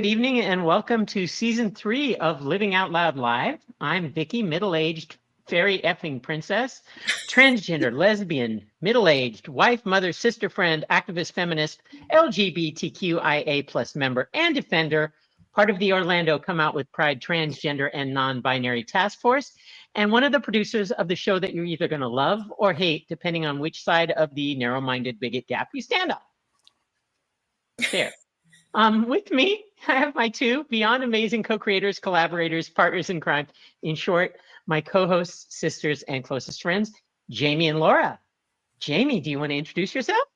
good evening, and welcome to season 3 of Living Out Loud Live. I'm Vicki, middle-aged fairy effing princess, transgender, lesbian, middle-aged, wife, mother, sister, friend, activist, feminist, LGBTQIA plus member, and defender, part of the Orlando Come Out with Pride transgender and non-binary task force, and one of the producers of the show that you're either going to love or hate, depending on which side of the narrow-minded bigot gap you stand on. There. With me, I have my two beyond amazing co-creators, collaborators, partners in crime. In short, my co-hosts, sisters, and closest friends, Jaime and Laura. Jaime, do you want to introduce yourself?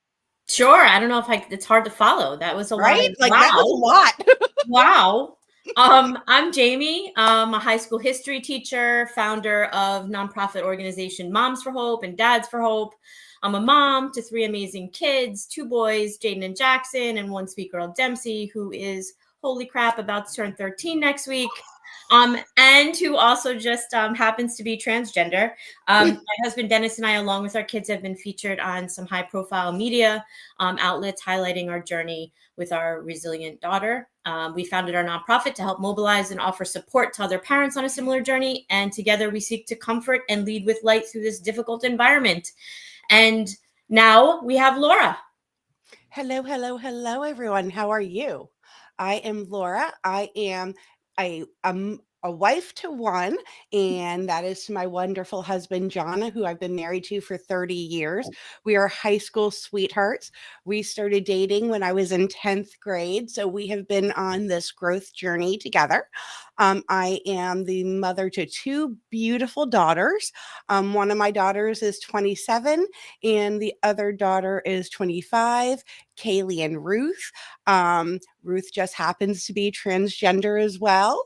Sure. I don't know if it's hard to follow. That was a lot. That was a lot. Wow. I'm Jaime. I'm a high school history teacher, founder of nonprofit organization Moms for Hope and Dads for Hope. I'm a mom to 3 amazing kids, 2 boys, Jaden and Jackson, and 1 sweet girl, Dempsey, who is, holy crap, about to turn 13 next week. And who also just happens to be transgender. My husband, Dennis, and I, along with our kids, have been featured on some high-profile media outlets highlighting our journey with our resilient daughter. We founded our nonprofit to help mobilize and offer support to other parents on a similar journey. And together we seek to comfort and lead with light through this difficult environment. And now we have Laura. Hello, hello, hello, everyone. How are you? I am Laura. I am a wife to 1, and that is to my wonderful husband, John, who I've been married to for 30 years. We are high school sweethearts. We started dating when I was in 10th grade, so we have been on this growth journey together. I am the mother to 2 beautiful daughters. One of my daughters is 27, and the other daughter is 25, Kaylee and Ruth. Ruth just happens to be transgender as well.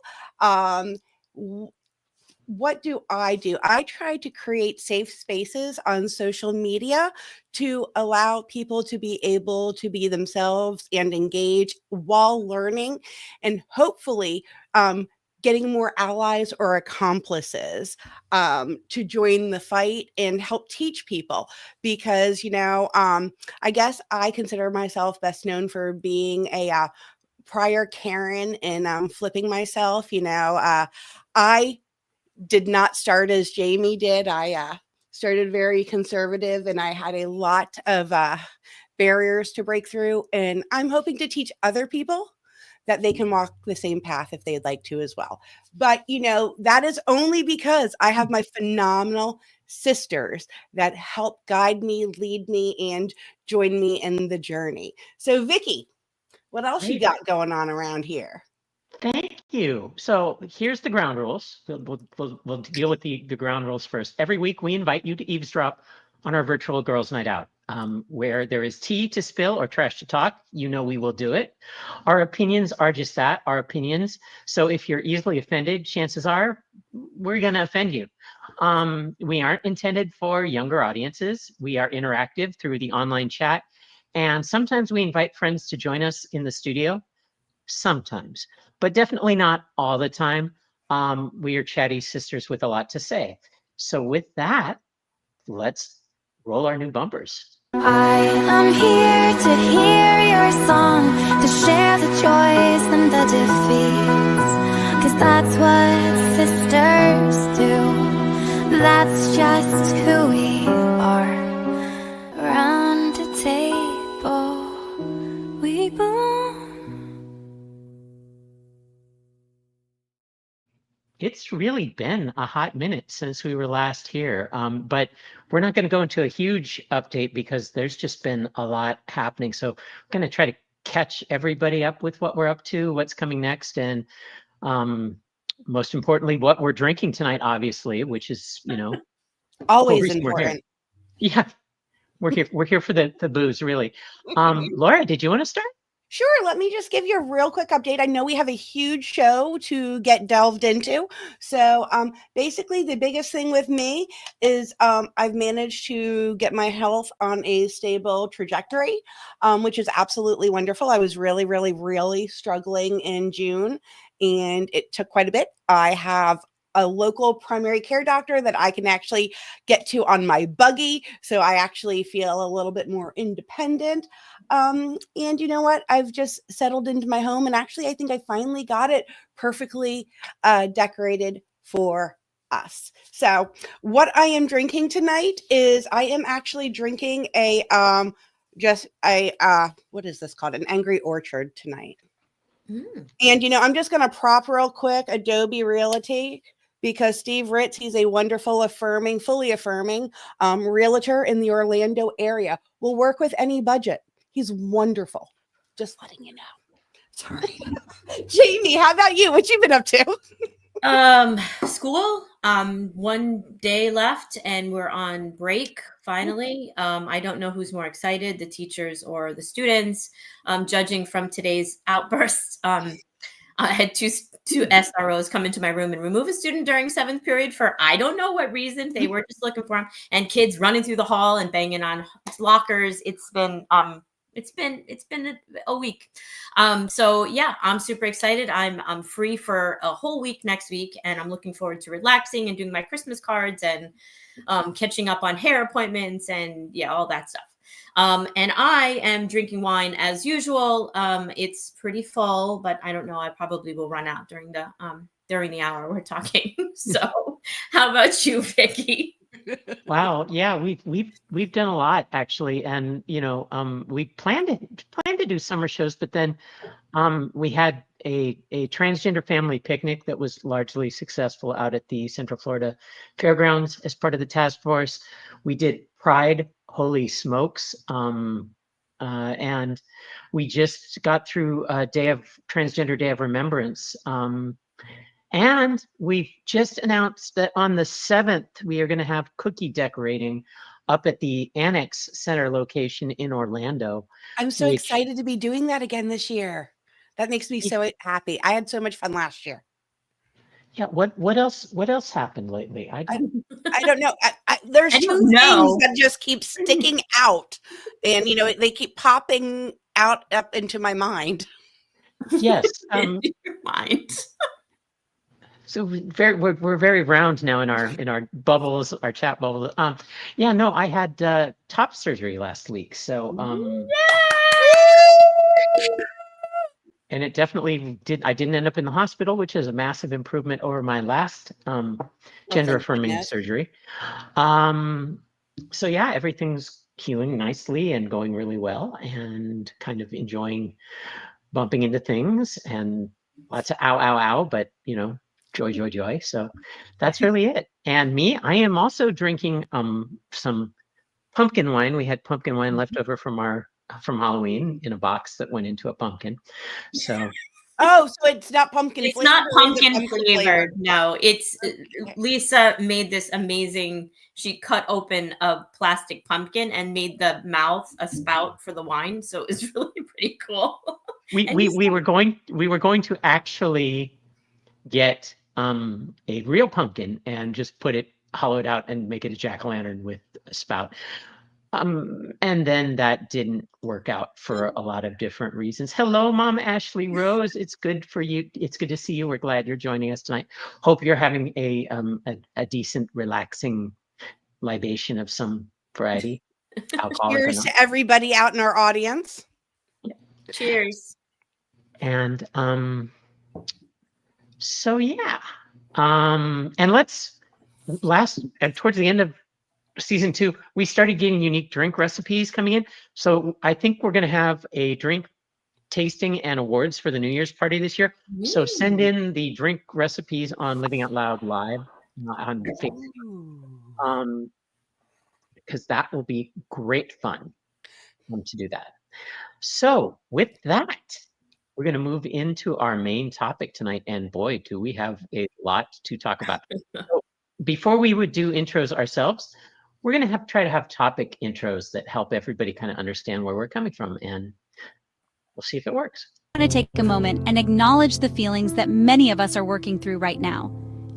What do? I try to create safe spaces on social media to allow people to be able to be themselves and engage while learning, and hopefully getting more allies or accomplices to join the fight and help teach people. Because, I guess I consider myself best known for being a prior Karen and flipping myself. I did not start as Jaime did. I started very conservative, and I had a lot of barriers to break through. And I'm hoping to teach other people that they can walk the same path if they'd like to as well. But, that is only because I have my phenomenal sisters that help guide me, lead me, and join me in the journey. So, Vicki, what else you got going on around here? Thank you. So here's the ground rules. We'll deal with the ground rules first. Every week, we invite you to eavesdrop on our virtual Girls' Night Out. Where there is tea to spill or trash to talk, we will do it. Our opinions are just that, our opinions. So if you're easily offended, chances are we're going to offend you. We aren't intended for younger audiences. We are interactive through the online chat. And sometimes we invite friends to join us in the studio. Sometimes, but definitely not all the time. We are chatty sisters with a lot to say. So with that, let's roll our new bumpers. I am here to hear your song, to share the joys and the defeats, 'cause that's what sisters do. That's just who we are. Around the table, we boom. It's really been a hot minute since we were last here, but we're not going to go into a huge update because there's just been a lot happening. So we're going to try to catch everybody up with what we're up to, what's coming next, and most importantly, what we're drinking tonight, obviously, which is, always important. Yeah, we're here for the booze, really. Laura, did you want to start? Sure. Let me just give you a real quick update. I know we have a huge show to get delved into. So basically, the biggest thing with me is I've managed to get my health on a stable trajectory, which is absolutely wonderful. I was really, really, really struggling in June, and it took quite a bit. I have a local primary care doctor that I can actually get to on my buggy. So I actually feel a little bit more independent. And you know what? I've just settled into my home. And actually, I think I finally got it perfectly decorated for us. So what I am drinking tonight is I am actually drinking what is this called? An Angry Orchard tonight. And, I'm just going to prop real quick Adobe Realty because Steve Ritz, he's a wonderful, fully affirming realtor in the Orlando area. Will work with any budget. He's wonderful. Just letting you know. Sorry. Jamie, how about you? What you been up to? School, 1 day left and we're on break finally. I don't know who's more excited, the teachers or the students. Judging from today's outbursts, I had two SROs come into my room and remove a student during 7th period for I don't know what reason. They were just looking for him, and kids running through the hall and banging on lockers. It's been a week. So yeah, I'm super excited. I'm free for a whole week next week, and I'm looking forward to relaxing and doing my Christmas cards and catching up on hair appointments and all that stuff. And I am drinking wine as usual. It's pretty full, but I don't know. I probably will run out during the hour we're talking. So how about you, Vicki? Wow, yeah, we've done a lot actually, and we planned to do summer shows, but then we had a transgender family picnic that was largely successful out at the Central Florida Fairgrounds as part of the task force. We did Pride, holy smokes, and we just got through a Transgender Day of Remembrance. And we just announced that on the 7th, we are going to have cookie decorating up at the Annex Center location in Orlando. I'm so excited to be doing that again this year. That makes me so happy. I had so much fun last year. Yeah. What else happened lately? I don't know. There's two things that just keep sticking out, and they keep popping out up into my mind. Yes. Your mind. So we're very round now in our bubbles, our chat bubbles. I had top surgery last week. So and it definitely I didn't end up in the hospital, which is a massive improvement over my last gender affirming surgery. So yeah, everything's healing nicely and going really well, and kind of enjoying bumping into things and lots of ow, but joy. So that's really it. And me, I am also drinking some pumpkin wine. We had pumpkin wine left over from Halloween in a box that went into a pumpkin. So so it's not pumpkin. It's not pumpkin flavored. No, it's Lisa made this amazing. She cut open a plastic pumpkin and made the mouth a spout for the wine. So it was really pretty cool. We were going to actually get a real pumpkin and just put it hollowed out and make it a jack-o'-lantern with a spout. And then that didn't work out for a lot of different reasons. Hello, Mom Ashley Rose. It's good for you. It's good to see you. We're glad you're joining us tonight. Hope you're having a decent, relaxing libation of some variety. Cheers to everybody out in our audience. Yeah. Cheers. And so yeah, and towards the end of season 2, we started getting unique drink recipes coming in. So I think we're going to have a drink tasting and awards for the New Year's party this year. Ooh. So send in the drink recipes on Living Out Loud Live on Facebook, because that will be great fun to do that. So with that, we're going to move into our main topic tonight, and boy, do we have a lot to talk about. So before we would do intros ourselves, we're going to try to have topic intros that help everybody kind of understand where we're coming from, and we'll see if it works. I want to take a moment and acknowledge the feelings that many of us are working through right now.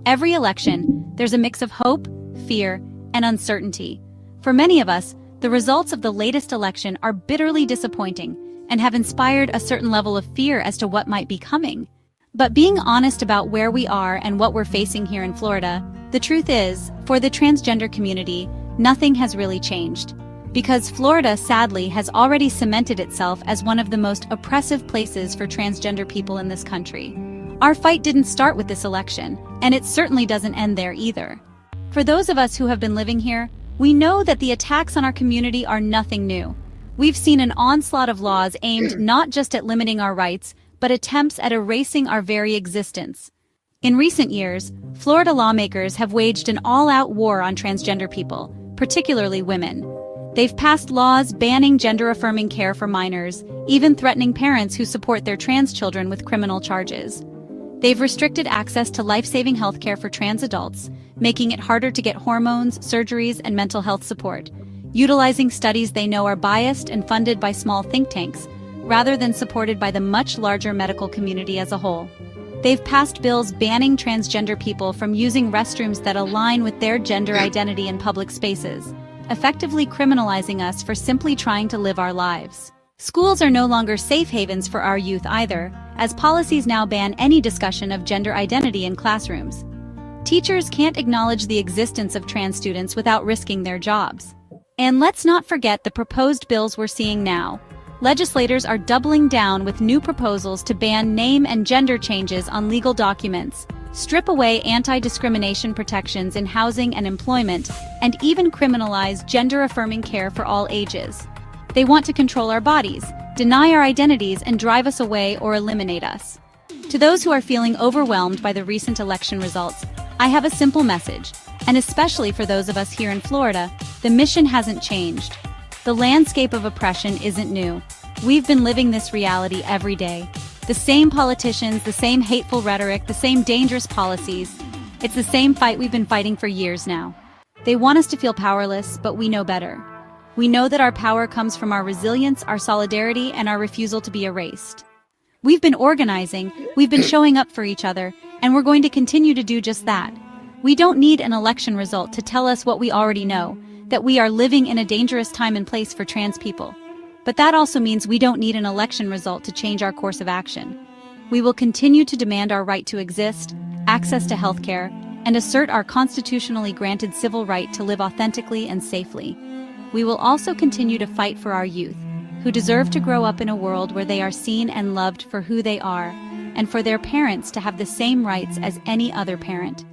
Every election, there's a mix of hope, fear, and uncertainty. For many of us, the results of the latest election are bitterly disappointing and have inspired a certain level of fear as to what might be coming. But being honest about where we are and what we're facing here in Florida, the truth is, for the transgender community, nothing has really changed. Because Florida, sadly, has already cemented itself as one of the most oppressive places for transgender people in this country. Our fight didn't start with this election, and it certainly doesn't end there either. For those of us who have been living here, we know that the attacks on our community are nothing new. We've seen an onslaught of laws aimed not just at limiting our rights, but attempts at erasing our very existence. In recent years, Florida lawmakers have waged an all-out war on transgender people, particularly women. They've passed laws banning gender-affirming care for minors, even threatening parents who support their trans children with criminal charges. They've restricted access to life-saving healthcare for trans adults, making it harder to get hormones, surgeries, and mental health support, utilizing studies they know are biased and funded by small think tanks, rather than supported by the much larger medical community as a whole. They've passed bills banning transgender people from using restrooms that align with their gender identity in public spaces, effectively criminalizing us for simply trying to live our lives. Schools are no longer safe havens for our youth either, as policies now ban any discussion of gender identity in classrooms. Teachers can't acknowledge the existence of trans students without risking their jobs. And let's not forget the proposed bills we're seeing now. Legislators are doubling down with new proposals to ban name and gender changes on legal documents, strip away anti-discrimination protections in housing and employment, and even criminalize gender-affirming care for all ages. They want to control our bodies, deny our identities, and drive us away or eliminate us. To those who are feeling overwhelmed by the recent election results, I have a simple message, and especially for those of us here in Florida, the mission hasn't changed. The landscape of oppression isn't new. We've been living this reality every day. The same politicians, the same hateful rhetoric, the same dangerous policies. It's the same fight we've been fighting for years now. They want us to feel powerless, but we know better. We know that our power comes from our resilience, our solidarity, and our refusal to be erased. We've been organizing, we've been showing up for each other, and we're going to continue to do just that. We don't need an election result to tell us what we already know, that we are living in a dangerous time and place for trans people. But that also means we don't need an election result to change our course of action. We will continue to demand our right to exist, access to healthcare, and assert our constitutionally granted civil right to live authentically and safely. We will also continue to fight for our youth, who deserve to grow up in a world where they are seen and loved for who they are, and for their parents to have the same rights as any other parent,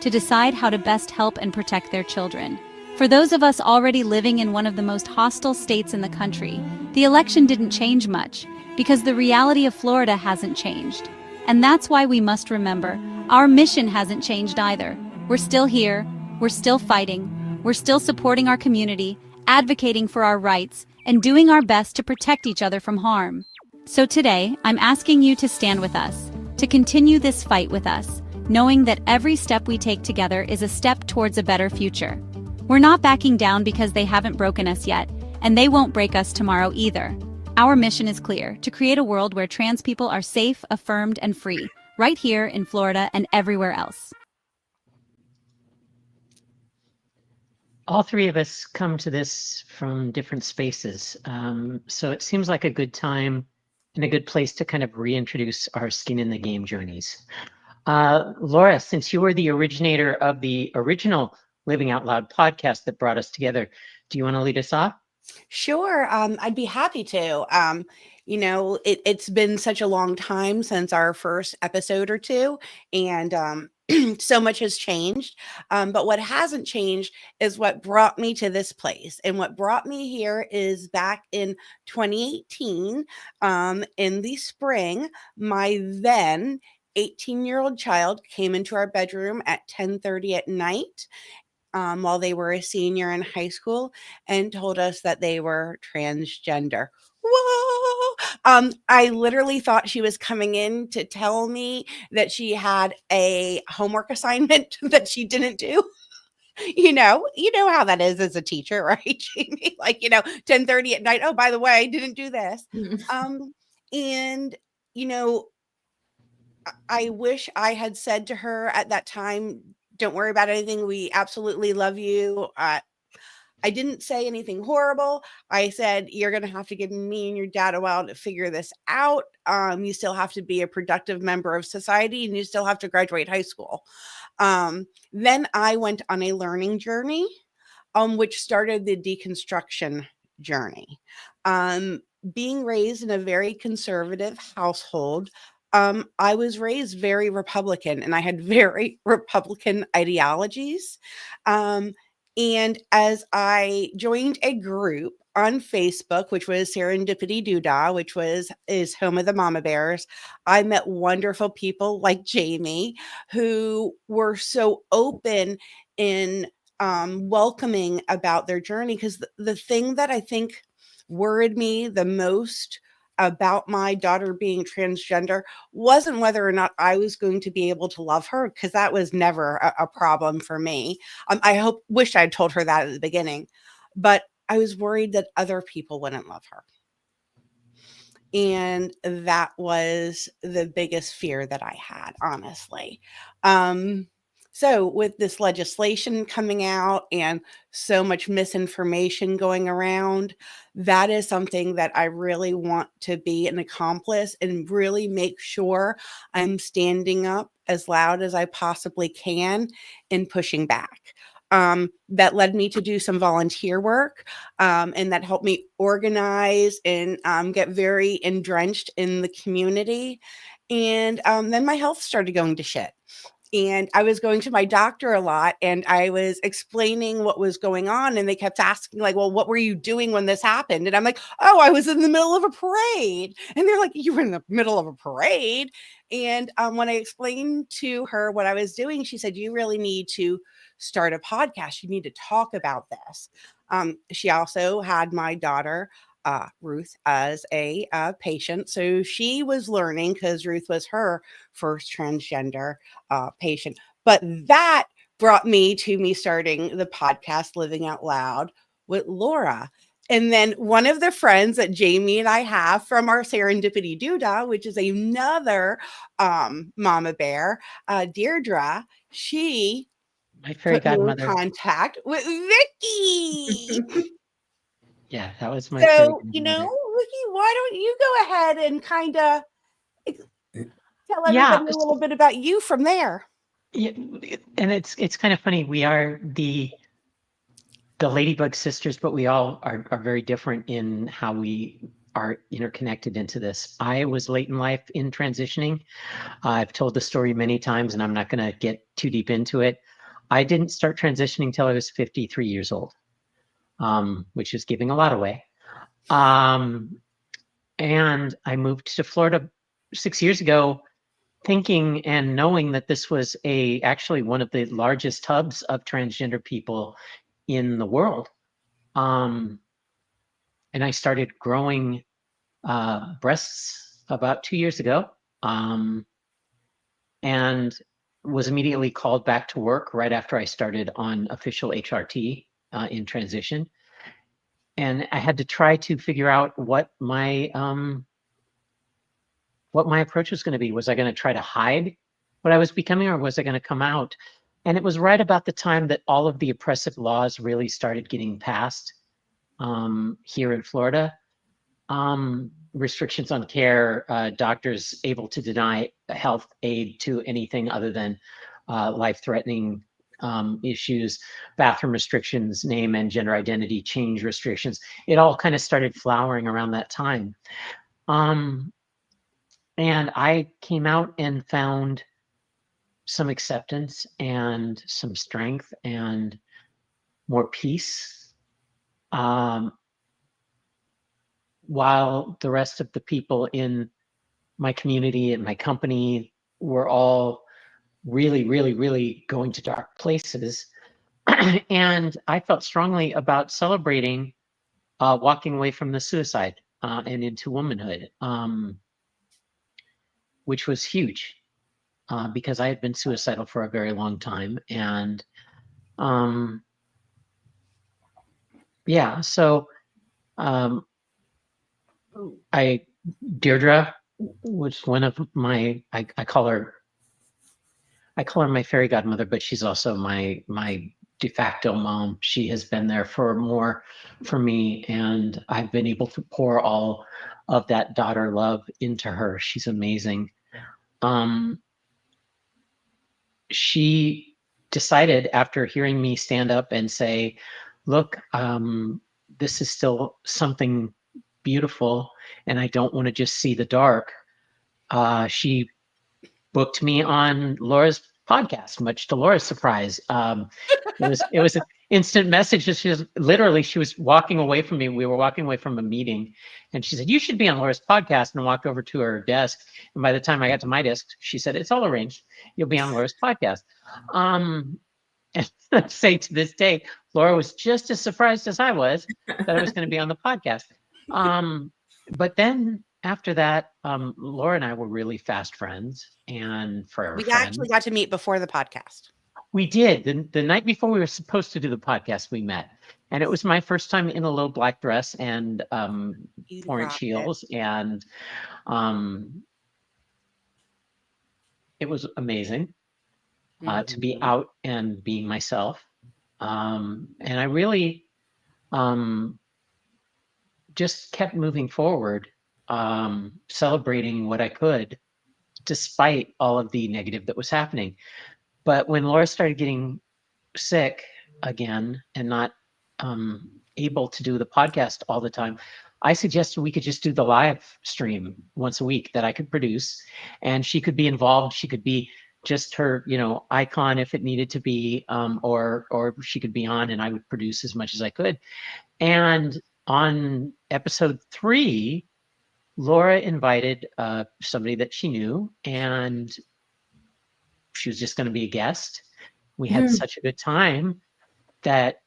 to decide how to best help and protect their children. For those of us already living in one of the most hostile states in the country, the election didn't change much, because the reality of Florida hasn't changed. And that's why we must remember, our mission hasn't changed either. We're still here, we're still fighting, we're still supporting our community, advocating for our rights, and doing our best to protect each other from harm. So today, I'm asking you to stand with us, to continue this fight with us, knowing that every step we take together is a step towards a better future. We're not backing down because they haven't broken us yet, and they won't break us tomorrow either. Our mission is clear, to create a world where trans people are safe, affirmed, and free, right here in Florida and everywhere else. All three of us come to this from different spaces. So it seems like a good time and a good place to kind of reintroduce our skin in the game journeys. Laura, since you were the originator of the original Living Out Loud podcast that brought us together, do you want to lead us off? Sure, I'd be happy to. It's been such a long time since our first episode or two, and so much has changed. But what hasn't changed is what brought me to this place. And what brought me here is back in 2018, in the spring, my then 18-year-old child came into our bedroom at 10:30 at night, while they were a senior in high school, and told us that they were transgender. Whoa! I literally thought she was coming in to tell me that she had a homework assignment that she didn't do. You know how that is as a teacher, right, Jamie? 10:30 at night. Oh, by the way, I didn't do this. And you know, I wish I had said to her at that time, don't worry about anything. We absolutely love you. I didn't say anything horrible. I said, you're going to have to give me and your dad a while to figure this out. You still have to be a productive member of society and you still have to graduate high school. Then I went on a learning journey, which started the deconstruction journey. Being raised in a very conservative household, I was raised very Republican and I had very Republican ideologies. And as I joined a group on Facebook, which was Serendipity Doodah, which is home of the Mama Bears, I met wonderful people like Jaime who were so open in welcoming about their journey. Because the thing that I think worried me the most about my daughter being transgender wasn't whether or not I was going to be able to love her, because that was never a problem for me. I wish I'd told her that at the beginning, but I was worried that other people wouldn't love her. And that was the biggest fear that I had, honestly. So with this legislation coming out and so much misinformation going around, that is something that I really want to be an accomplice and really make sure I'm standing up as loud as I possibly can and pushing back. That led me to do some volunteer work, and that helped me organize and get very entrenched in the community. And then my health started going to shit. And I was going to my doctor a lot and I was explaining what was going on. And they kept asking, like, well, what were you doing when this happened? And I'm like, oh, I was in the middle of a parade. And they're like, you were in the middle of a parade? And when I explained to her what I was doing, she said, you really need to start a podcast. You need to talk about this. She also had my daughter, Ruth, as a patient. So she was learning because Ruth was her first transgender patient. But that brought me to me starting the podcast Living Out Loud with Laura. And then one of the friends that Jaime and I have from our Serendipity Doodah, which is another mama bear, Deirdre, she My fairy put me in godmother. contact with Vicki. Yeah, that was my fairy So, godmother. Vicki, why don't you go ahead and kind of tell Yeah, everybody a little bit about you from there? yeah, and it's kind of funny. We are the Ladybug sisters, but we all are very different in how we are interconnected into this. I was late in life in transitioning. I've told the story many times, and I'm not going to get too deep into it. I didn't start transitioning till I was 53 years old, which is giving a lot away. And I moved to Florida 6 years ago, thinking and knowing that this was actually one of the largest hubs of transgender people in the world. And I started growing breasts about 2 years ago, and was immediately called back to work right after I started on official HRT in transition. And I had to try to figure out what my approach was going to be. Was I going to try to hide what I was becoming, or was I going to come out? And it was right about the time that all of the oppressive laws really started getting passed here in Florida. Restrictions on care, doctors able to deny health aid to anything other than life-threatening issues, bathroom restrictions, name and gender identity change restrictions. It all kind of started flowering around that time. And I came out and found some acceptance and some strength and more peace, while the rest of the people in my community and my company were all really, really, really going to dark places. And I felt strongly about celebrating walking away from the suicide and into womanhood, which was huge because I had been suicidal for a very long time. And yeah, so Deirdre was one of my, I call her my fairy godmother, but she's also my de facto mom. She has been there for me, and I've been able to pour all of that daughter love into her. She's amazing. She decided, after hearing me stand up and say, look, this is still something beautiful, and I don't want to just see the dark. She booked me on Laura's podcast, much to Laura's surprise. It was an instant message. She was walking away from me. We were walking away from a meeting, and she said, you should be on Laura's podcast, and walked over to her desk. And by the time I got to my desk, she said, it's all arranged. You'll be on Laura's podcast. And I'd say to this day, Laura was just as surprised as I was that I was going to be on the podcast. But then after that, Laura and I were really fast friends and forever We friends. actually got to meet before the podcast. We did. The night before we were supposed to do the podcast, we met. And it was my first time in a little black dress and You 4-inch rocked heels. And it was amazing to be out and being myself. And I really just kept moving forward, celebrating what I could, despite all of the negative that was happening. But when Laura started getting sick again and not able to do the podcast all the time, I suggested we could just do the live stream once a week that I could produce, and she could be involved. She could be just her, icon if it needed to be, or she could be on, and I would produce as much as I could. And on episode 3, Laura invited somebody that she knew, and she was just going to be a guest. We had such a good time that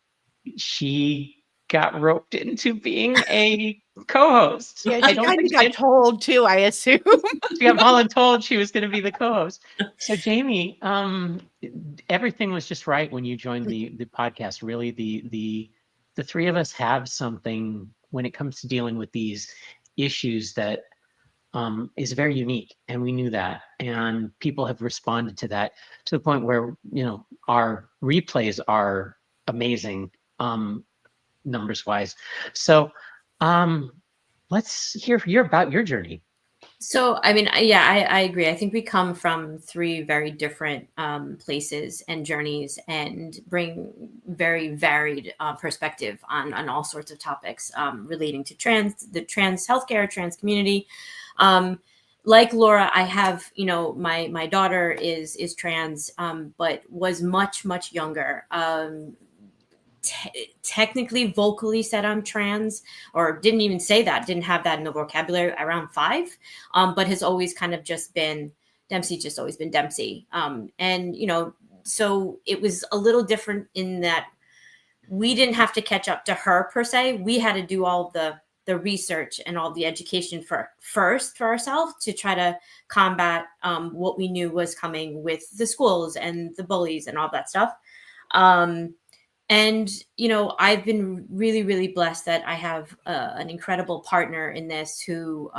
she got roped into being a co-host. Yeah, she kind of got told too, I assume. She got voluntold she was going to be the co-host. So Jamie, everything was just right when you joined the podcast. Really, the three of us have something when it comes to dealing with these issues that is very unique, and we knew that, and people have responded to that to the point where our replays are amazing, numbers wise. So let's hear about your journey. So, I mean, yeah, I agree. I think we come from 3 very different places and journeys, and bring very varied perspective on all sorts of topics relating to the trans healthcare, trans community. Like Laura, I have, my daughter is trans, but was much younger. Technically vocally said I'm trans, or didn't even say that, didn't have that in the vocabulary, around 5, but has always kind of just been Dempsey, just always been Dempsey. And, so it was a little different in that we didn't have to catch up to her per se. We had to do all the research and all the education first for ourselves to try to combat what we knew was coming with the schools and the bullies and all that stuff. And, I've been really blessed that I have an incredible partner in this who,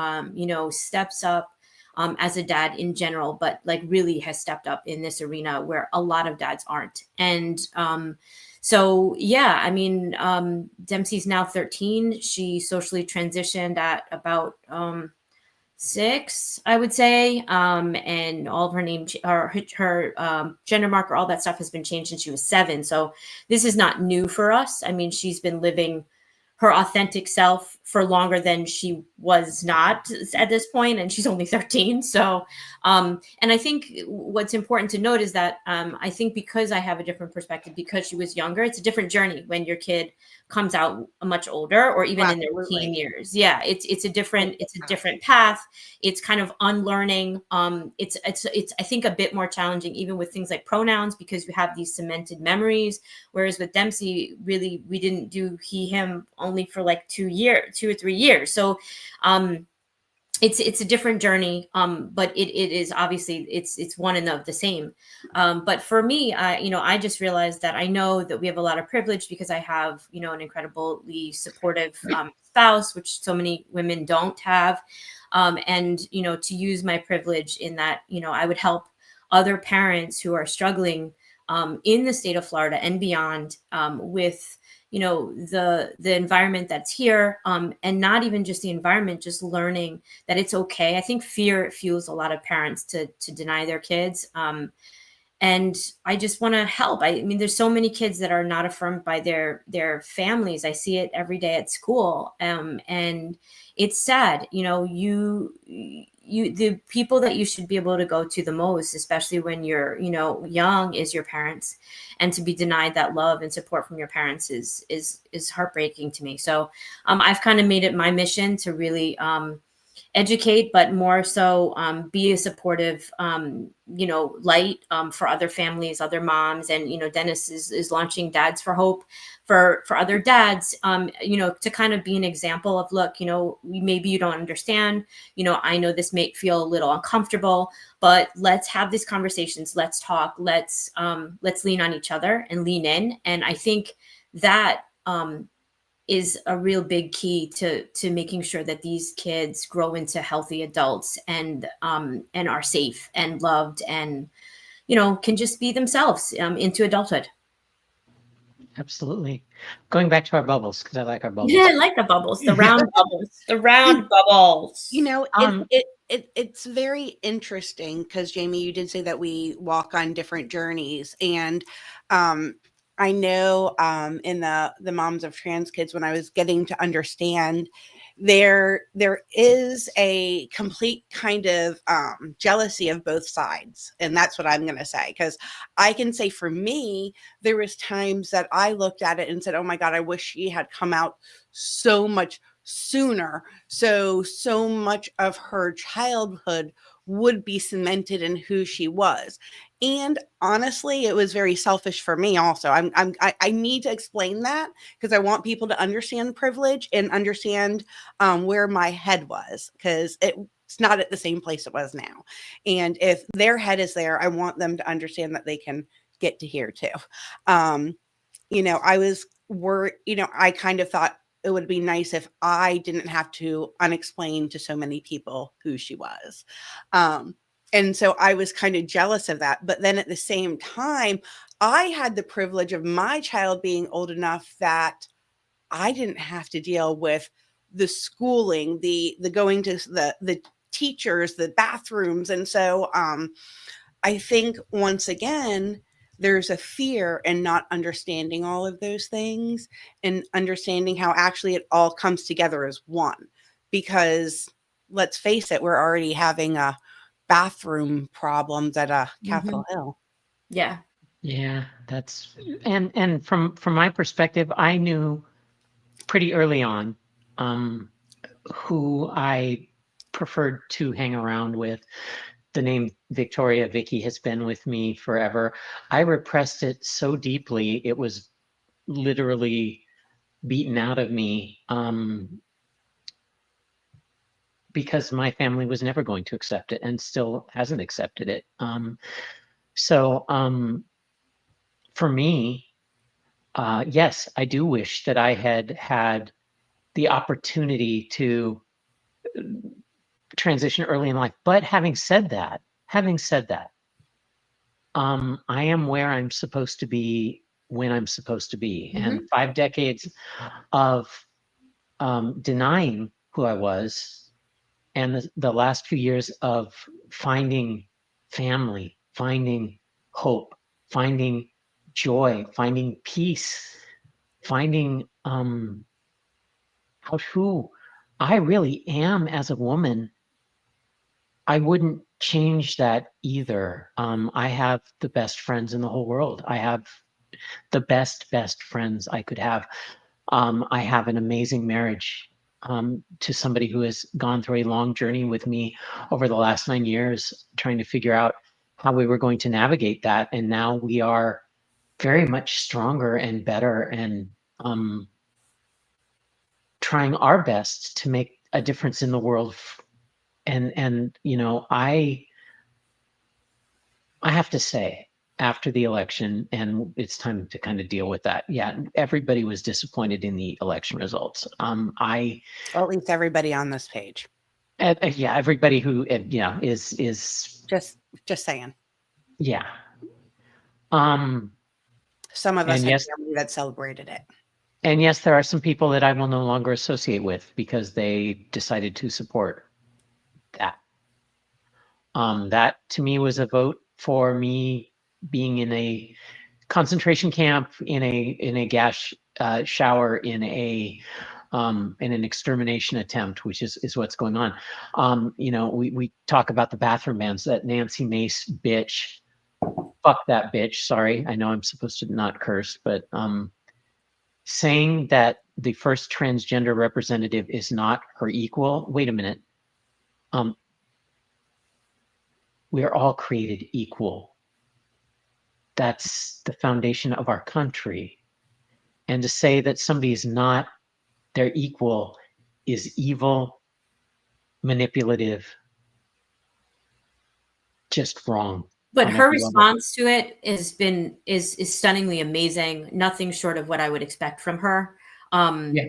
steps up as a dad in general, but like really has stepped up in this arena where a lot of dads aren't. And so, yeah, I mean, Dempsey's now 13. She socially transitioned at about 6, I would say. And all of her name, her gender marker, all that stuff has been changed since she was 7. So this is not new for us. I mean, she's been living her authentic self for longer than she was not at this point, and she's only 13. So, and I think what's important to note is that I think because I have a different perspective, because she was younger, it's a different journey when your kid comes out much older, or even in their teen years. Yeah, it's a different path. It's kind of unlearning. It's I think a bit more challenging even with things like pronouns, because you have these cemented memories. Whereas with Dempsey, really, we didn't do he, him only for like 2 or 3 years. So it's a different journey, but it is obviously it's one and of the same. But for me, I just realized that I know that we have a lot of privilege because I have, an incredibly supportive spouse, which so many women don't have. And, to use my privilege in that, I would help other parents who are struggling in the state of Florida and beyond, with the environment that's here, and not even just the environment, just learning that it's okay. I think fear fuels a lot of parents to deny their kids. And I just want to help. I mean, there's so many kids that are not affirmed by their families. I see it every day at school, and it's sad. The people that you should be able to go to the most, especially when you're young, is your parents, and to be denied that love and support from your parents is heartbreaking to me. So I've kind of made it my mission to really educate, but more so be a supportive, light for other families, other moms. And, Dennis is launching Dads for Hope for other dads, to kind of be an example of, look, maybe you don't understand, I know this may feel a little uncomfortable, but let's have these conversations. Let's talk. Let's lean on each other and lean in. And I think that, is a real big key to making sure that these kids grow into healthy adults and are safe and loved and, can just be themselves into adulthood. Absolutely. Going back to our bubbles, because I like our bubbles. Yeah, I like the bubbles, the round bubbles, the round bubbles. It's very interesting because, Jamie, you did say that we walk on different journeys. And I know in the Moms of Trans Kids, when I was getting to understand, there is a complete kind of jealousy of both sides. And that's what I'm going to say, because I can say for me, there was times that I looked at it and said, oh my God, I wish she had come out so much sooner. So much of her childhood would be cemented in who she was. And honestly, it was very selfish for me also. I need to explain that because I want people to understand privilege and understand where my head was, because it's not at the same place it was now. And if their head is there, I want them to understand that they can get to here too. I was worried, I kind of thought it would be nice if I didn't have to unexplain to so many people who she was. And so I was kind of jealous of that. But then at the same time, I had the privilege of my child being old enough that I didn't have to deal with the schooling, the going to the teachers, the bathrooms. And so I think once again, there's a fear in not understanding all of those things and understanding how actually it all comes together as one. Because let's face it, we're already having a bathroom problems at Capitol Hill. Yeah. Yeah, that's and from my perspective, I knew pretty early on who I preferred to hang around with. The name Victoria, Vicki, has been with me forever. I repressed it so deeply, it was literally beaten out of me because my family was never going to accept it and still hasn't accepted it. So for me, yes, I do wish that I had had the opportunity to transition early in life. But having said that, I am where I'm supposed to be when I'm supposed to be. And 5 decades of denying who I was, and the last few years of finding family, finding hope, finding joy, finding peace, finding who I really am as a woman, I wouldn't change that either. I have the best friends in the whole world. I have the best friends I could have. I have an amazing marriage to somebody who has gone through a long journey with me over the last 9 years, trying to figure out how we were going to navigate that. And now we are very much stronger and better, and trying our best to make a difference in the world. And I have to say, after the election, and it's time to kind of deal with that. Yeah, everybody was disappointed in the election results. Or at least everybody on this page. Yeah, everybody who is just saying. Yeah. Some of us And had yes, family that celebrated it. and yes, there are some people that I will no longer associate with because they decided to support that. That to me was a vote for me being in a concentration camp, in a gas shower, in an extermination attempt, which is what's going on. You know, we talk about the bathroom bans. That Nancy Mace bitch, fuck that bitch. Sorry, I know I'm supposed to not curse, but saying that the first transgender representative is not her equal. Wait a minute. We are all created equal. That's the foundation of our country. And to say that somebody is not their equal is evil, manipulative, just wrong. But on her every level. response to it is stunningly amazing. Nothing short of what I would expect from her. Yeah.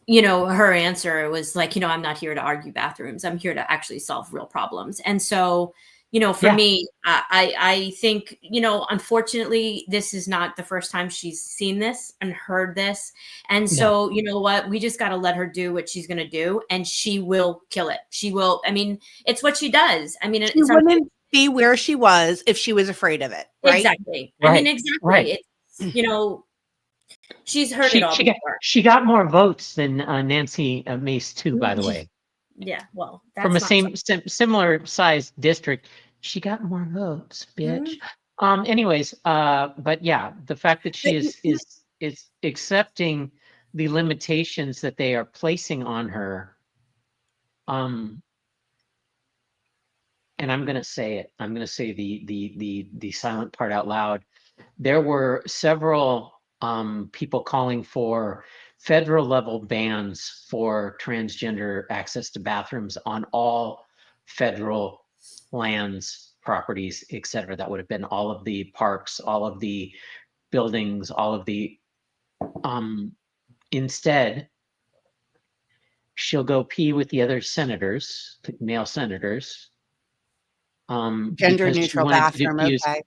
You know, her answer was like, you know, I'm not here to argue bathrooms. I'm here to actually solve real problems. And so, you know, for Yeah. me, I think, you know, unfortunately, this is not the first time she's seen this and heard this. And so, you know what, we just got to let her do what she's going to do, and she will kill it. She will. I mean, it's what she does. I mean, She wouldn't be where she was if she was afraid of it. Right? Exactly. Right. I mean, exactly. Right. It's, you know, she's heard it all before. She got more votes than Nancy Mace too, by the way. Yeah, well, that's from a not similar sized district, she got more votes, bitch. Anyways, but yeah, the fact that she is accepting the limitations that they are placing on her, and I'm gonna say it. I'm gonna say the silent part out loud. There were several people calling for federal level bans for transgender access to bathrooms on all federal lands, properties, etc. That would have been all of the parks, all of the buildings, all of the instead she'll go pee with the other senators, the male senators, Gender because neutral bathroom. Okay.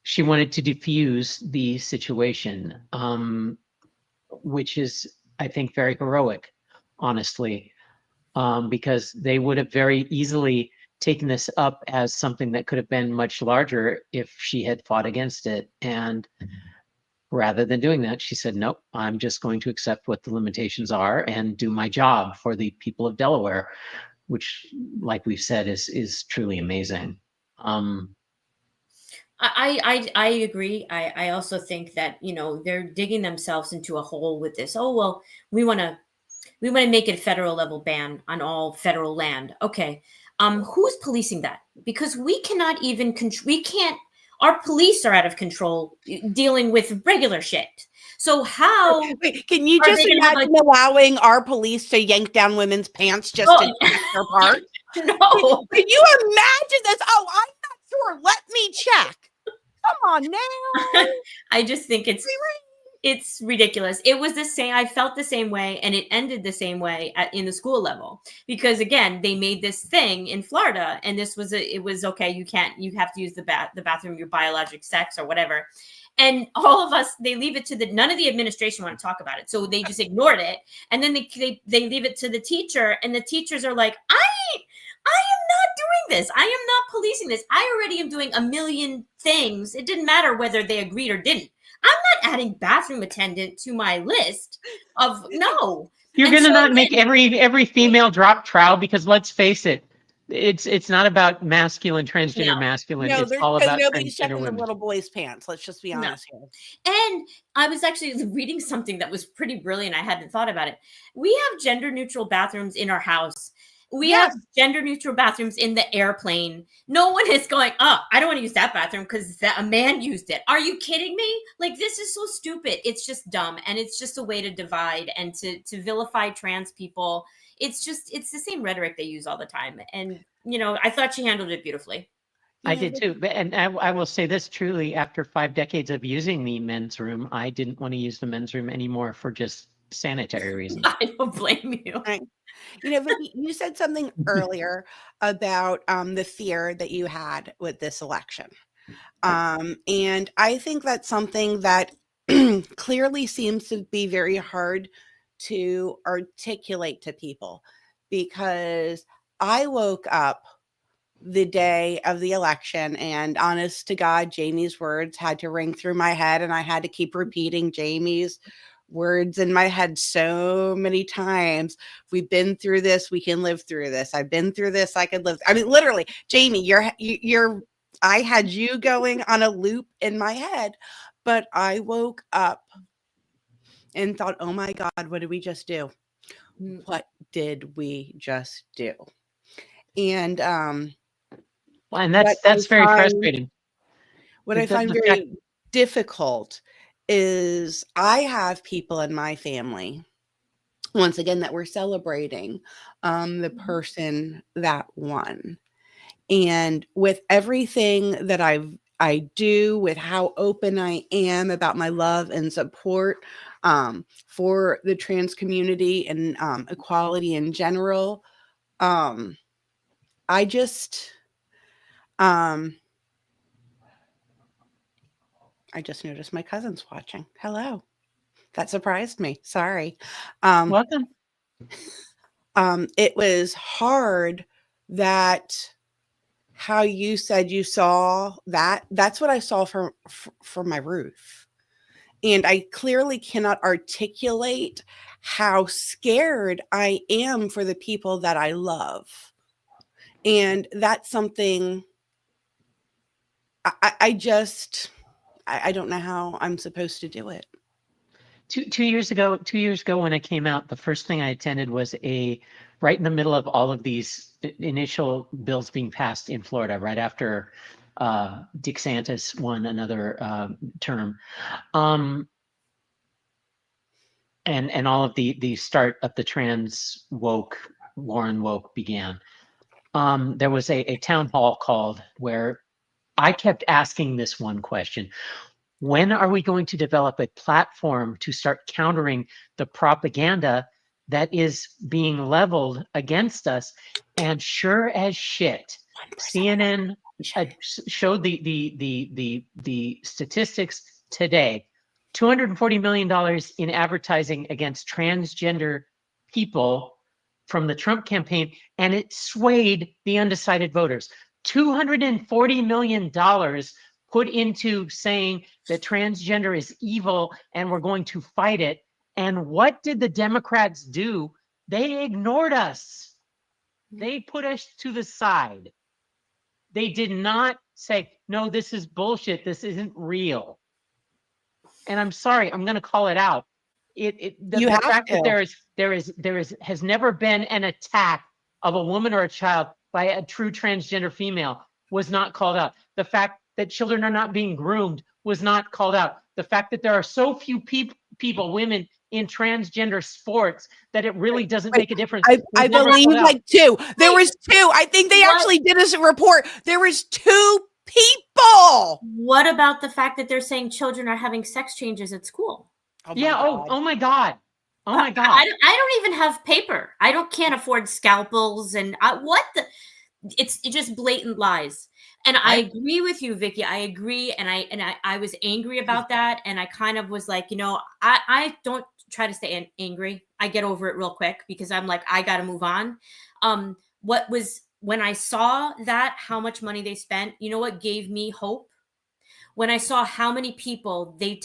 she wanted to diffuse the situation, which is, I think, very heroic, honestly, because they would have very easily taken this up as something that could have been much larger if she had fought against it. And rather than doing that, she said, nope, I'm just going to accept what the limitations are and do my job for the people of Delaware, which, like we've said, is truly amazing. I agree. I also think that, you know, they're digging themselves into a hole with this. Oh, well, we want to make it a federal level ban on all federal land. Okay. Who's policing that? Because we cannot even our police are out of control dealing with regular shit. So how Wait, can you just imagine allowing our police to yank down women's pants just to take their part? No. Can you imagine this? Oh, I'm not sure. Let me check. Come on now. I just think it's ridiculous. It was the same. I felt the same way, and it ended the same way in the school level, because again, they made this thing in Florida, and it was okay. You have to use the bathroom, your biologic sex or whatever. And all of us, they leave it to none of the administration want to talk about it. So they just ignored it. And then they leave it to the teacher, and the teachers are like, I am not doing this. I am not policing this. I already am doing a million things. It didn't matter whether they agreed or didn't. I'm not adding bathroom attendant to my list of no. You're going to not make every female drop trowel, because let's face it, it's not about masculine, transgender, masculine. No, it's all about nobody's transgender checking women. the little boys' pants. Let's just be honest here. And I was actually reading something that was pretty brilliant. I hadn't thought about it. We have gender neutral bathrooms in our house. We have gender neutral bathrooms in the airplane. No one is going, oh, I don't want to use that bathroom because a man used it. Are you kidding me? Like, this is so stupid. It's just dumb. And it's just a way to divide and to vilify trans people. It's the same rhetoric they use all the time. And, you know, I thought she handled it beautifully. I did too. And I will say this truly, after 5 decades of using the men's room, I didn't want to use the men's room anymore for just sanitary reasons. I don't blame you. Right. You know, Vicki, you said something earlier about the fear that you had with this election. And I think that's something that clearly seems to be very hard to articulate to people, because I woke up the day of the election, and honest to God, Jamie's words had to ring through my head, and I had to keep repeating Jamie's words in my head so many times. We've been through this, we can live through this. I've been through this, I could live. I mean, literally, Jamie, I had you going on a loop in my head, but I woke up and thought, oh my God, what did we just do? What did we just do? And Well, and that's very frustrating. What I find very difficult is I have people in my family, once again, that we're celebrating the person that won. And with everything that I do, with how open I am about my love and support for the trans community and equality in general, I just noticed my cousin's watching. Hello. That surprised me. Sorry. Welcome. It was hard that how you said you saw that. That's what I saw from my roof. And I clearly cannot articulate how scared I am for the people that I love. And that's something I don't know how I'm supposed to do it. 2 years ago when I came out, the first thing I attended was right in the middle of all of these initial bills being passed in Florida, right after Dick Santis won another term, and all of the start of the trans woke, Lauren woke began. There was a town hall called where I kept asking this one question: when are we going to develop a platform to start countering the propaganda that is being leveled against us? And sure as shit, CNN showed the statistics today. $240 million in advertising against transgender people from the Trump campaign, and it swayed the undecided voters. $240 million put into saying that transgender is evil and we're going to fight it. And what did the Democrats do? They ignored us. They put us to the side. They did not say, no, this is bullshit. This isn't real. And I'm sorry, I'm going to call it out. The fact that there has never been an attack of a woman or a child by a true transgender female was not called out. The fact that children are not being groomed was not called out. The fact that there are so few people, women in transgender sports, that it really doesn't make a difference. I believe like two. There was two. I think they actually did us a report. There was two people. What about the fact that they're saying children are having sex changes at school? Oh my God. Oh my God. I don't even have paper. Can't afford scalpels and it's just blatant lies. And I agree with you, Vicki. I agree. And I was angry about that. And I kind of was like, I don't try to stay angry. I get over it real quick because I'm like, I got to move on. When I saw that, how much money they spent, you know what gave me hope? When I saw how many people they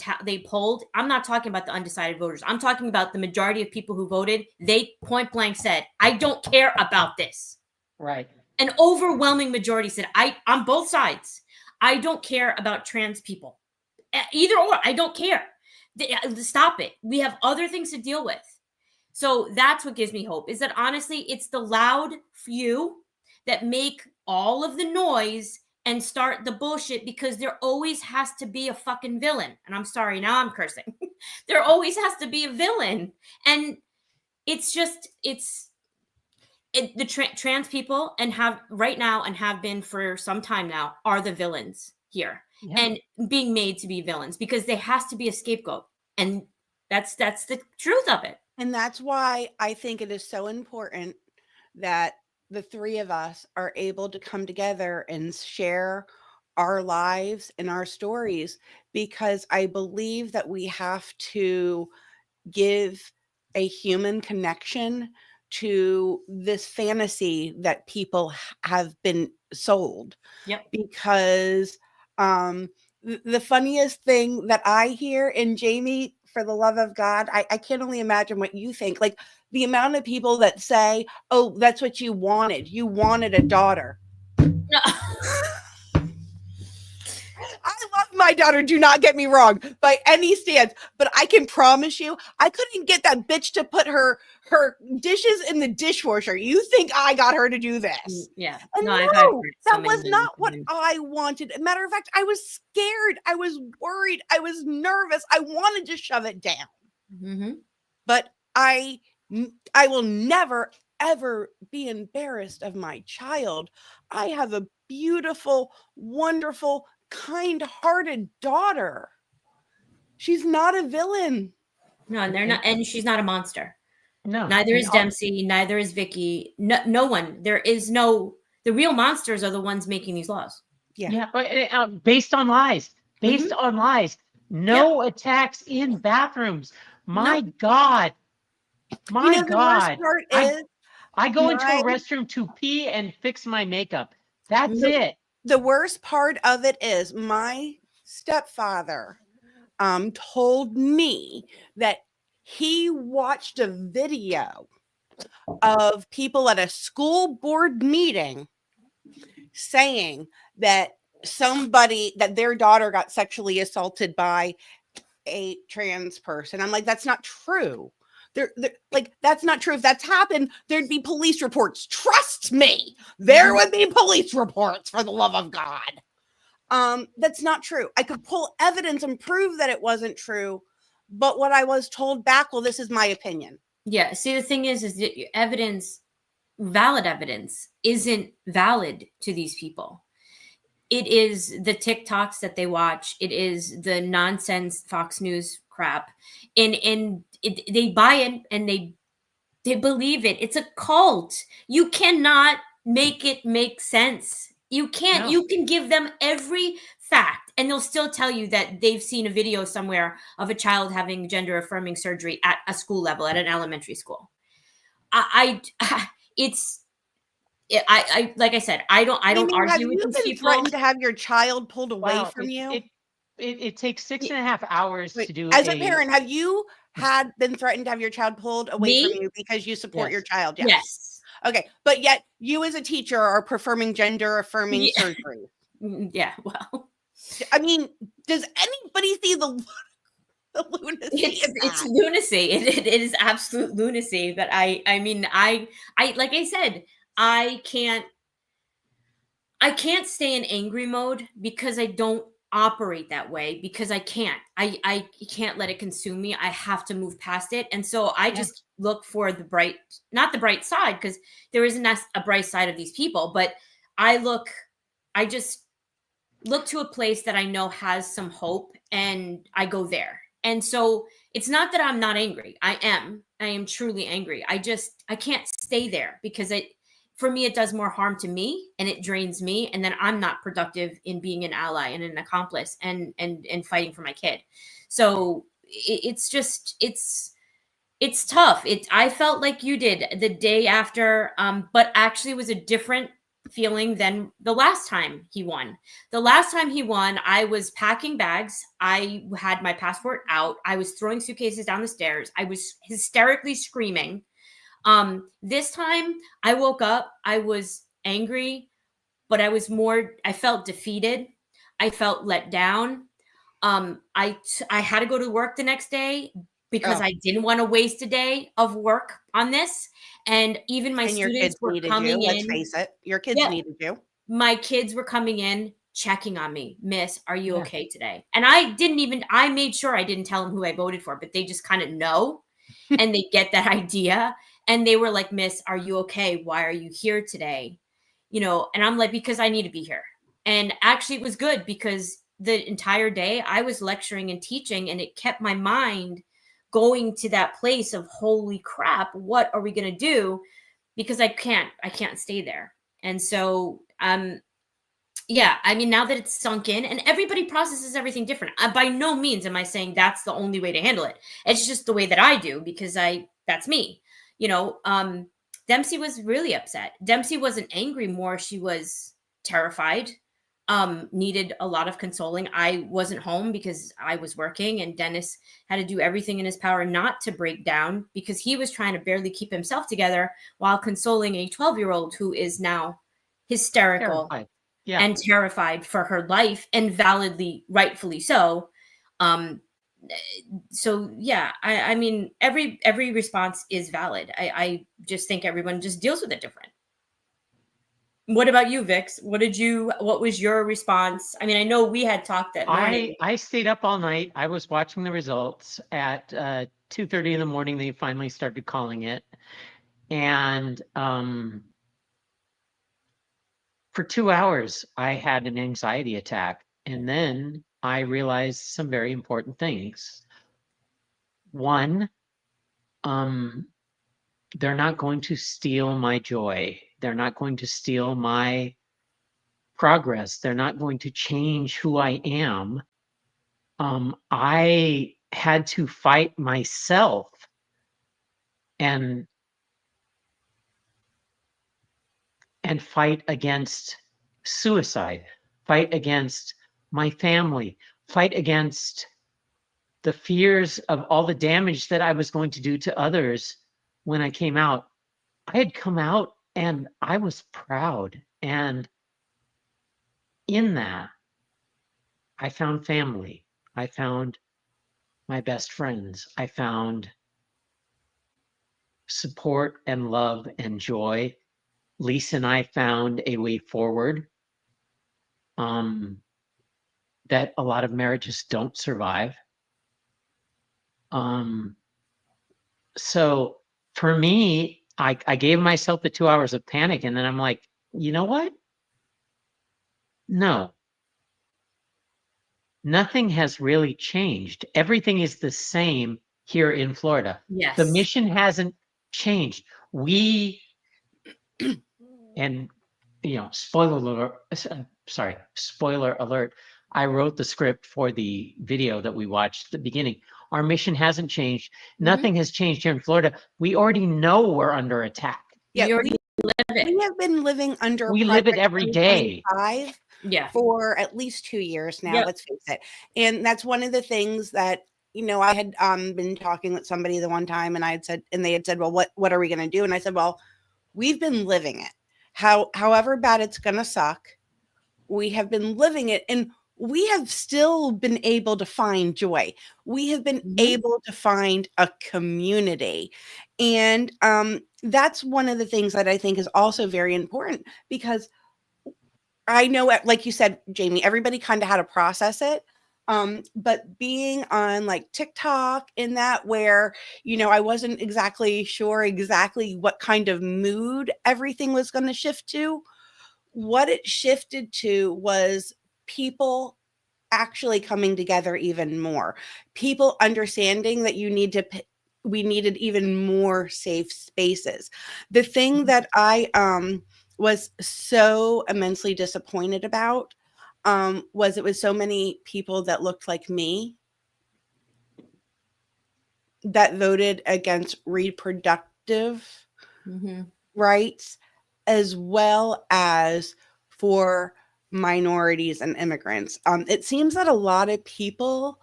polled, I'm not talking about the undecided voters. I'm talking about the majority of people who voted. They point blank said, I don't care about this. Right. An overwhelming majority said, on both sides, I don't care about trans people. Either or, I don't care. Stop it. We have other things to deal with. So that's what gives me hope, is that honestly, it's the loud few that make all of the noise and start the bullshit, because there always has to be a fucking villain. And I'm sorry, now I'm cursing. There always has to be a villain. And it's just, the trans people and have been for some time now are the villains here, and being made to be villains because there has to be a scapegoat. And that's the truth of it. And that's why I think it is so important that the three of us are able to come together and share our lives and our stories, because I believe that we have to give a human connection to this fantasy that people have been sold. Yep. Because the funniest thing that I hear, and Jamie, for the love of God, I can only imagine what you think. Like the amount of people that say, oh, that's what you wanted. You wanted a daughter. No. I love my daughter, do not get me wrong, by any stance, but I can promise you, I couldn't get that bitch to put her dishes in the dishwasher. You think I got her to do this? Yeah. And No, I've no, heard so that many was not what times. I wanted. Matter of fact, I was scared. I was worried. I was nervous. I wanted to shove it down. Mm-hmm. But I will never, ever be embarrassed of my child. I have a beautiful, wonderful, kind-hearted daughter. She's not a villain. No, and they're not, and she's not a monster. No. Neither and is Dempsey, neither is Vicki. No one. There is no, the real monsters are the ones making these laws. Yeah. Based on lies. Based Mm-hmm. on lies. No attacks in bathrooms. My God. My The worst God. part is I go into a restroom to pee and fix my makeup. That's it. the worst part of it is my stepfather told me that he watched a video of people at a school board meeting saying that that their daughter got sexually assaulted by a trans person. I'm like, that's not true. They're like, that's not true. If that's happened, there'd be police reports. Trust me, there would be police reports, for the love of God. That's not true. I could pull evidence and prove that it wasn't true, but what I was told back, well, this is my opinion. Yeah. See, the thing is that evidence, valid evidence, isn't valid to these people. It is the TikToks that they watch. It is the nonsense Fox News crap, and they buy it and they believe it. It's a cult. You cannot make it make sense. You can't. No. You can give them every fact, and they'll still tell you that they've seen a video somewhere of a child having gender affirming surgery at a school level, at an elementary school. It's. I like I said, I don't Amy, argue with have these you been people. threatened to have your child pulled away Wow, from you? It takes 6.5 hours Wait, to do as a parent, have you been threatened to have your child pulled away from Me? you because you support Yes. your child? Yes. Okay, but yet you as a teacher are performing gender affirming Yeah. surgery. Yeah. Well, I mean, does anybody see the lunacy in it's that? lunacy. It is absolute lunacy. But I mean, I like I said, I can't stay in angry mode because I don't operate that way, because I can't. I can't let it consume me. I have to move past it. And so I just look for the bright, not the bright side, because there isn't a bright side of these people, but I just look to a place that I know has some hope, and I go there. And so it's not that I'm not angry. I am truly angry. I can't stay there, because for me, it does more harm to me and it drains me. And then I'm not productive in being an ally and an accomplice and fighting for my kid. So it's tough. I felt like you did the day after, but actually it was a different feeling than the last time he won. The last time he won, I was packing bags. I had my passport out. I was throwing suitcases down the stairs. I was hysterically screaming. This time I woke up, I was angry, but I felt defeated. I felt let down. I had to go to work the next day because I didn't want to waste a day of work on this. And even my students were coming in. Let's face it, your kids needed you. My kids were coming in, checking on me. Miss, are you okay today? And I made sure I didn't tell them who I voted for, but they just kind of know and they get that idea. And they were like, Miss, are you okay? Why are you here today? And I'm like, because I need to be here. And actually it was good, because the entire day I was lecturing and teaching, and it kept my mind going to that place of, holy crap, what are we going to do? Because I can't stay there. And so Yeah, I mean, now that it's sunk in, and everybody processes everything different. By no means am I saying that's the only way to handle it. It's just the way that I do, because that's me. You know, Dempsey was really upset. Dempsey wasn't angry more, she was terrified. Needed a lot of consoling. I wasn't home because I was working, and Dennis had to do everything in his power not to break down, because he was trying to barely keep himself together while consoling a 12-year-old who is now hysterical Terrified. Yeah. and terrified for her life, and validly, rightfully so. So yeah, I mean, every response is valid. I just think everyone just deals with it different. What about you, Vix? What was your response? I mean, I know we had talked that morning. I stayed up all night. I was watching the results at 2:30 in the morning. They finally started calling it. And for 2 hours, I had an anxiety attack. And then I realized some very important things. One, they're not going to steal my joy. They're not going to steal my progress. They're not going to change who I am. I had to fight myself and fight against suicide, fight against my family, fight against the fears of all the damage that I was going to do to others when I came out. I had come out and I was proud. And in that, I found family. I found my best friends. I found support and love and joy. Lisa and I found a way forward that a lot of marriages don't survive. So for me, I gave myself the 2 hours of panic, and then I'm like, you know what? No. Nothing has really changed. Everything is the same here in Florida. Yes. The mission hasn't changed. We, and spoiler alert, I wrote the script for the video that we watched at the beginning. Our mission hasn't changed. Nothing has changed here in Florida. We already know we're under attack. Yeah, We already live it. we have been living under We live it Project every day. 2025 Yeah. for at least 2 years now. Yep. Let's face it. And that's one of the things that, I had been talking with somebody the one time, and they had said, well, what are we going to do? And I said, well, we've been living it. However bad it's going to suck, we have been living it, and we have still been able to find joy. We have been able to find a community. And that's one of the things that I think is also very important, because I know, like you said, Jamie, everybody kind of had to process it. But being on like TikTok in that, where, I wasn't exactly sure what kind of mood everything was going to shift to. What it shifted to was people actually coming together even more. People understanding that we needed even more safe spaces. The thing that I was so immensely disappointed about was it was so many people that looked like me that voted against reproductive rights, as well as for minorities and immigrants. It seems that a lot of people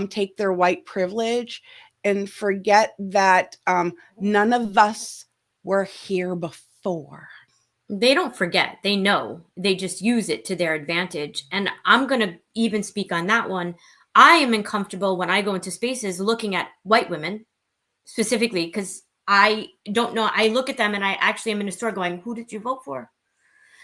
take their white privilege and forget that none of us were here before. They don't forget. They know. They just use it to their advantage. And I'm going to even speak on that one. I am uncomfortable when I go into spaces looking at white women specifically, because I don't know. I look at them and I actually am in a store going, who did you vote for?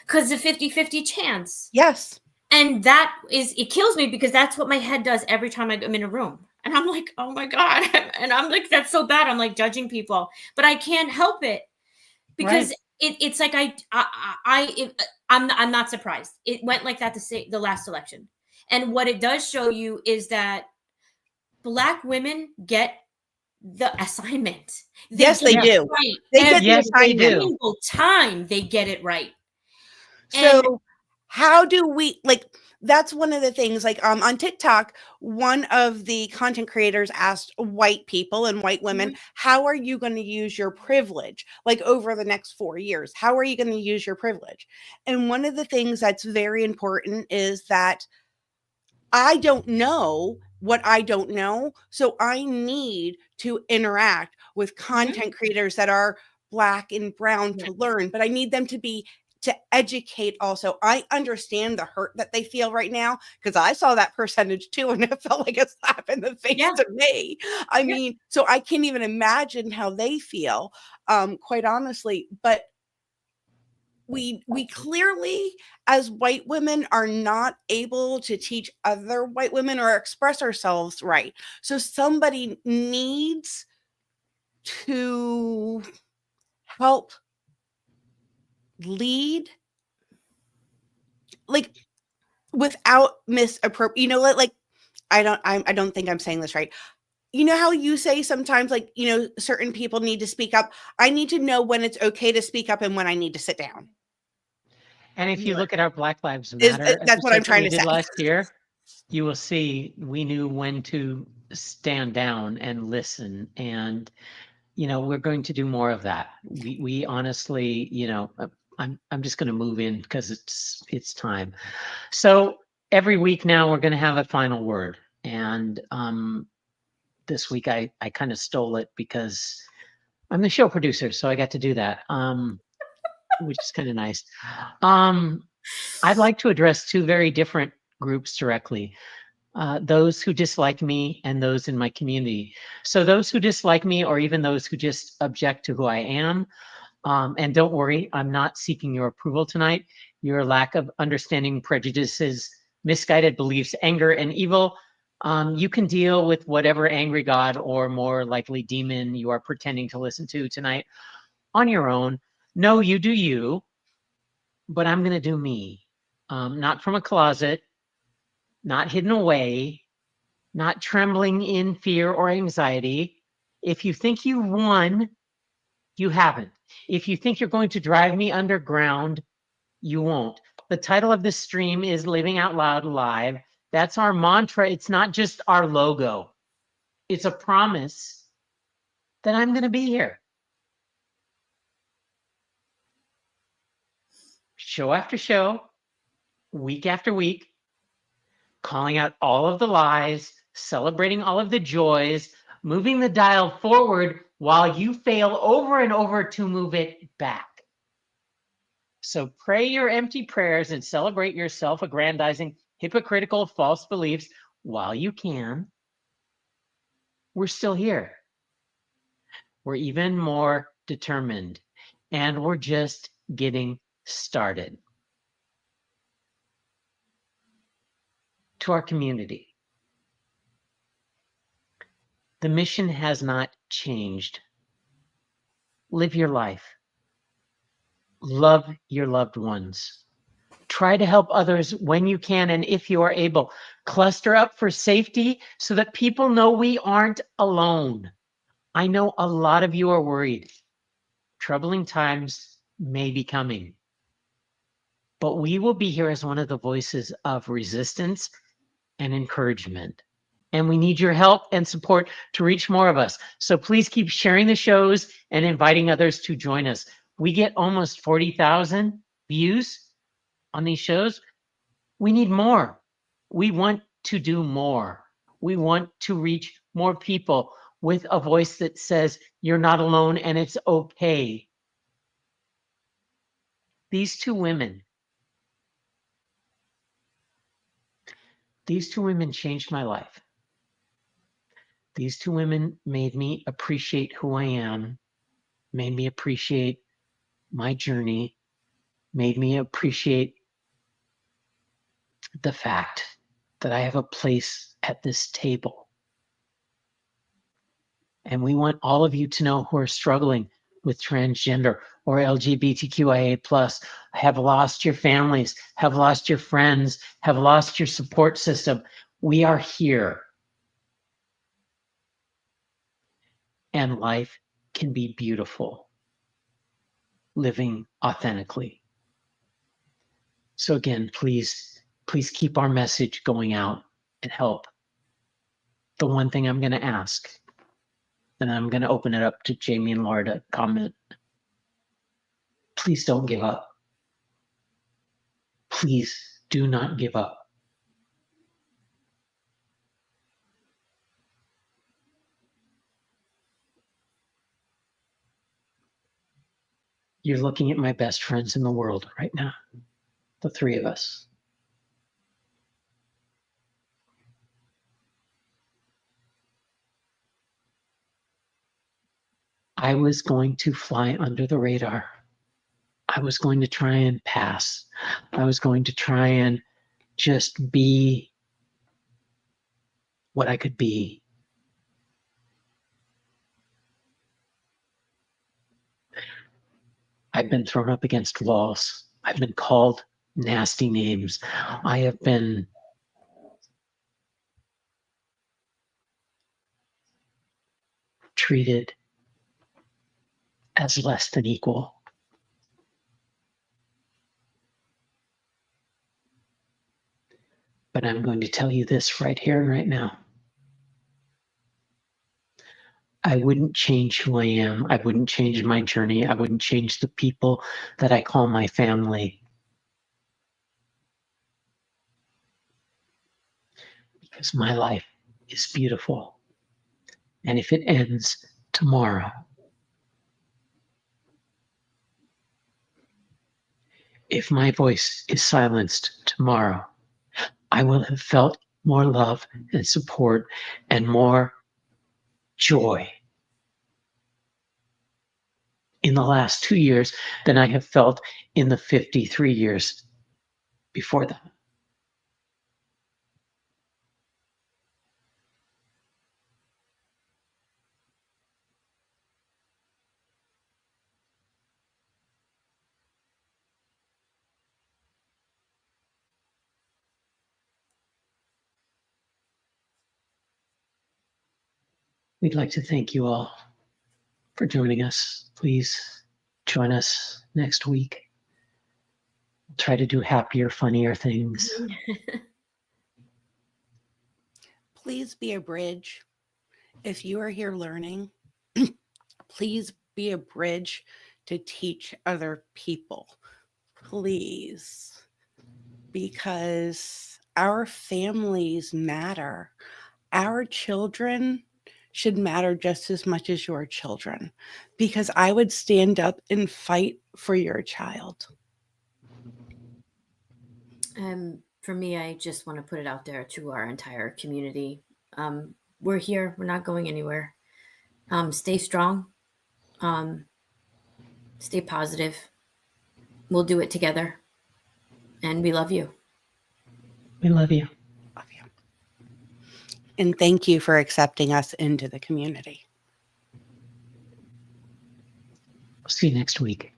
Because the 50-50 chance. Yes. And it kills me, because that's what my head does every time I'm in a room. And I'm like, oh my God. And I'm like, that's so bad. I'm like judging people, but I can't help it, because it's like I'm not surprised. It went like that the last election. And what it does show you is that Black women get the assignment. Yes, they do. Right. They get the Yes, they assignment. do. Single time they get it right. So how do we like that's one of the things like on TikTok, one of the content creators asked white people and white women, how are you going to use your privilege like over the next 4 years? How are you going to use your privilege? And one of the things that's very important is that I don't know what I don't know. So I need to interact with content creators that are Black and brown to learn, but I need them to educate also. I understand the hurt that they feel right now because I saw that percentage too, and it felt like a slap in the face to me. I mean, so I can't even imagine how they feel, quite honestly. But we clearly as white women are not able to teach other white women or express ourselves right. So somebody needs to help lead like without misappropriate, like I don't think I'm saying this right. You know how you say sometimes like, certain people need to speak up. I need to know when it's okay to speak up and when I need to sit down. And if you look at our Black Lives Matter That's what I'm episode that trying we to did say. last year, you will see we knew when to stand down and listen. And, we're going to do more of that. We honestly, I'm just going to move in because it's time. So every week now we're going to have a final word. And this week I kind of stole it because I'm the show producer, so I got to do that, which is kind of nice. I'd like to address two very different groups directly. Those who dislike me and those in my community. So those who dislike me or even those who just object to who I am, and don't worry, I'm not seeking your approval tonight. Your lack of understanding, prejudices, misguided beliefs, anger, and evil, you can deal with whatever angry god or more likely demon you are pretending to listen to tonight on your own. No, you do you, but I'm going to do me. Not from a closet, not hidden away, not trembling in fear or anxiety. If you think you won, you haven't. If you think you're going to drive me underground, you won't. The title of this stream is Living Out Loud Live. That's our mantra. It's not just our logo. It's a promise that I'm going to be here. Show after show, week after week, calling out all of the lies, celebrating all of the joys, moving the dial forward while you fail over and over to move it back. So pray your empty prayers and celebrate your self-aggrandizing, hypocritical, false beliefs while you can. We're still here. We're even more determined, and we're just getting started. To our community, the mission has not changed. Live your life. Love your loved ones. Try to help others when you can and if you are able. Cluster up for safety so that people know we aren't alone. I know a lot of you are worried. Troubling times may be coming. But we will be here as one of the voices of resistance and encouragement. And we need your help and support to reach more of us. So please keep sharing the shows and inviting others to join us. We get almost 40,000 views on these shows. We need more. We want to do more. We want to reach more people with a voice that says you're not alone and it's okay. These two women changed my life. These two women made me appreciate who I am, made me appreciate my journey, made me appreciate the fact that I have a place at this table. And we want all of you to know who are struggling with transgender or LGBTQIA+, have lost your families, have lost your friends, have lost your support system. We are here. And life can be beautiful, living authentically. So again, please keep our message going out and help. The one thing I'm going to ask, and I'm going to open it up to Jaime and Laura to comment. Please don't give up. Please do not give up. You're looking at my best friends in the world right now, the three of us. I was going to fly under the radar. I was going to try and pass. I was going to try and just be what I could be. I've been thrown up against walls. I've been called nasty names. I have been treated as less than equal. But I'm going to tell you this right here and right now. I wouldn't change who I am. I wouldn't change my journey. I wouldn't change the people that I call my family. Because my life is beautiful. And if it ends tomorrow, if my voice is silenced tomorrow, I will have felt more love and support and more joy in the last 2 years than I have felt in the 53 years before that. We'd like to thank you all for joining us. Please join us next week. We'll try to do happier, funnier things. Please be a bridge. If you are here learning, please be a bridge to teach other people. Please. Because our families matter. Our children should matter just as much as your children. Because I would stand up and fight for your child. For me, I just want to put it out there to our entire community. We're here. We're not going anywhere. Stay strong. Stay positive. We'll do it together. And we love you. We love you. Love you. And thank you for accepting us into the community. I'll see you next week.